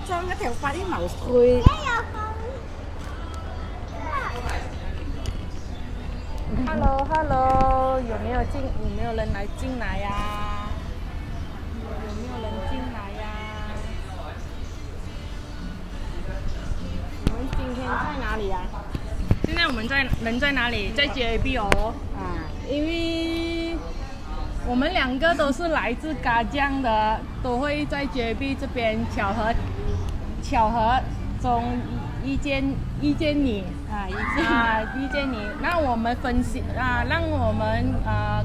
裝一條發啲毛碎。Hello， 有沒有人來進來呀？有沒有人進來呀？我們今天在哪裡呀？現在我們人在哪裡？在 JB 哦。因為我們兩個都是來自嘉江的，都會在 JB 這邊巧合中遇見你遇見你，讓我們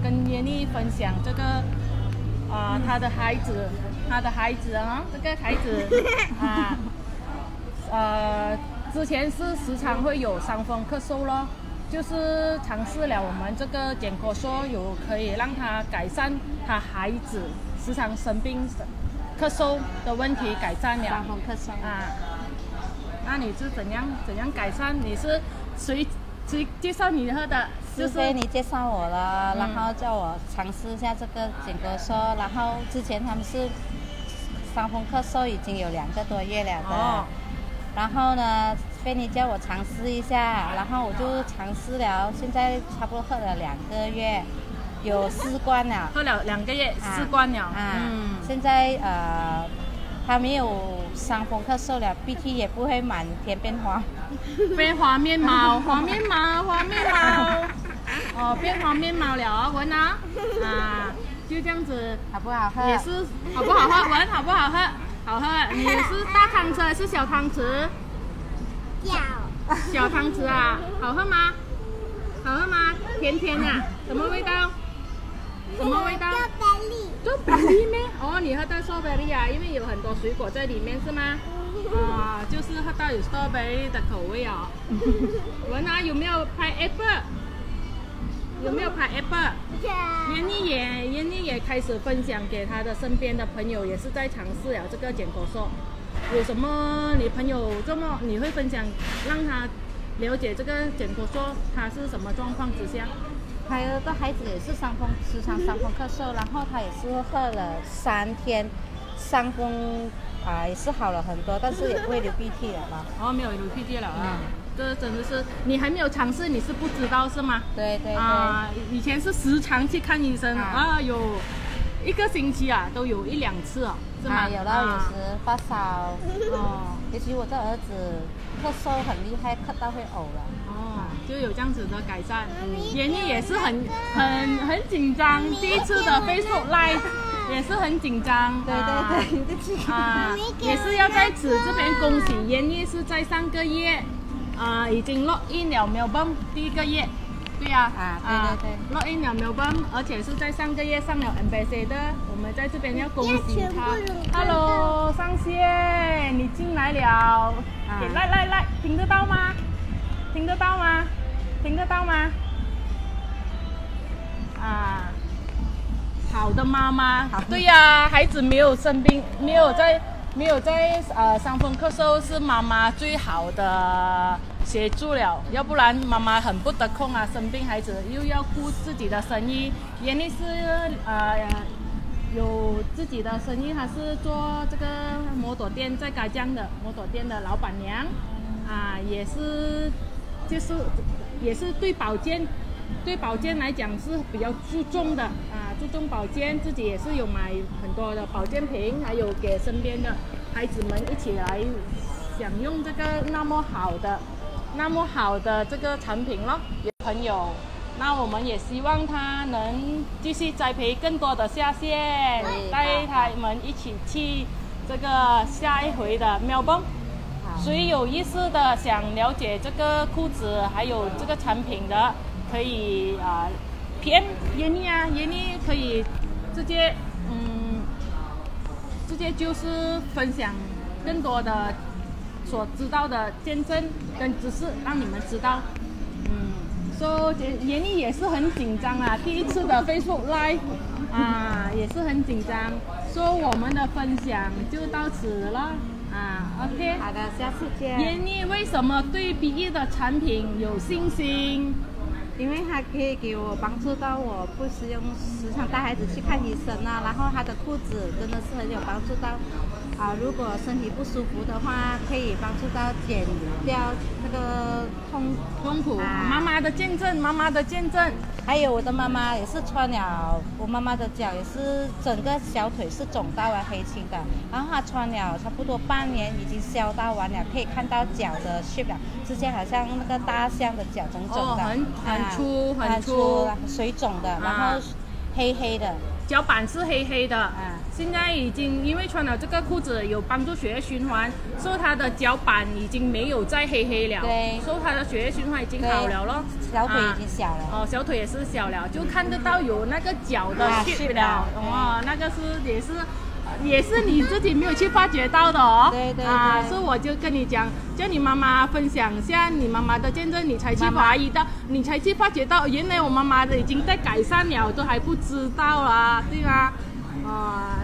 跟妍妮分享這個他的孩子啊，這個孩子之前是時常會有傷風咳嗽咯，就是嘗試了我們這個健口說有可以讓他改善他孩子時常生病咳嗽的問題改善了。傷風咳嗽那你是怎樣改善？你是誰介紹你喝的？就是你介紹我了，然後叫我嘗試一下這個健口說，然後之前他們是傷風咳嗽已經有2個多月了的，然後呢，菲尼叫我嘗試一下，然後我就嘗試了，現在差不多喝了2個月，有4罐了。喝了2個月4罐了。現在他沒有傷風咳嗽了，鼻涕也不會滿天變黃面毛。變黃面毛了，聞啊，就這樣子，好不好喝？也是好不好喝？聞好不好喝？好喝。你是大湯匙還是小湯匙？小湯匙啊，好喝嗎？甜甜的，什麼味道？strawberry 咩？你喝到 strawberry 啊？因為有很多水果在裡面是嗎？就是喝到有 strawberry 的口味啊。聞啊，有沒有 pineapple？ 妍妮也開始分享給她的身邊的朋友，也是在嘗試了這個健口說。有什麼你朋友你會分享，讓他了解這個健口說他是什麼狀況之下？還有個孩子也是時常傷風咳嗽，然後他也是喝了3天，傷風也是好了很多，但是也不會流鼻涕了嘛。沒有流鼻涕了啊。這真的是你還沒有嘗試，你是不知道是嗎？對。以前是時常去看醫生有1個星期都有1-2次是嗎？有到有時發燒尤其我這兒子咳嗽很厲害，咳到會嘔了。就有這樣子的改善。妍妮也是很緊張，第一次的 Facebook Live 也是很緊張。對。也是要在此這邊恭喜妍妮是在上個月已經 log in 了 Melbourne 第1個月。對呀，對 log in 了 Melbourne， 而且是在上個月上了 Ambassador， 我們在這邊要恭喜他。Hello， 上線，你進來了。來，聽得到嗎？好的媽媽。對呀，孩子沒有生病，沒有在傷風咳嗽，是媽媽最好的協助了，要不然媽媽很不得空生病孩子又要顧自己的生意。妍妮是有自己的生意，她是做這個摩托店，在嘉江的摩托店的老闆娘也是對保健來講是比較注重的注重保健，自己也是有買很多的保健品，還有給身邊的孩子們一起來享用這個那麼好的這個產品咯。朋友，那我們也希望他能繼續栽培更多的下線，帶他們一起去這個下一回的Melbourne。誰有意思的想了解這個褲子還有這個產品的，可以PM 妍妮妍妮可以直接就是分享更多的所知道的見證跟知識，讓你們知道。妍妮也是很緊張第一次的 Facebook Live 也是很緊張。我們的分享就到此了OK。好的，下次見。妍妮為什麼對BE的產品有信心？因为它可以给我帮助到我，不是用时常带孩子去看医生啊，然后它的裤子真的是很有帮助到如果身体不舒服的话，可以帮助到减掉那个痛苦。妈妈的见证，妈妈的见证。还有我的妈妈也是穿了，我妈妈的脚也是整个小腿是肿到了黑青的，然后她穿了差不多半年，已经消到完了，可以看到脚的 shape 了，之前好像那个大象的脚肿肿的，很粗，水肿的，然后黑黑的，脚板是黑黑的。现在已经因为穿了这个裤子有帮助血液循环，所以他的脚板已经没有再黑黑了，对，所以他的血液循环已经好了咯。小腿已经小了，小腿也是小了，就看得到有那个脚的shape了，那个是也是你自己没有去发觉到的哦。对，所以我就跟你讲，叫你妈妈分享一下你妈妈的见证，你才去你才去发觉到，原来我妈妈的已经在改善了，都还不知道啦，对吗？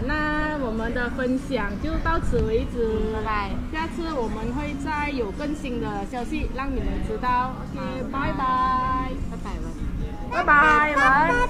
那我们的分享就到此为止，拜拜。下次我们会再有更新的消息让你们知道。OK， 拜拜，拜拜。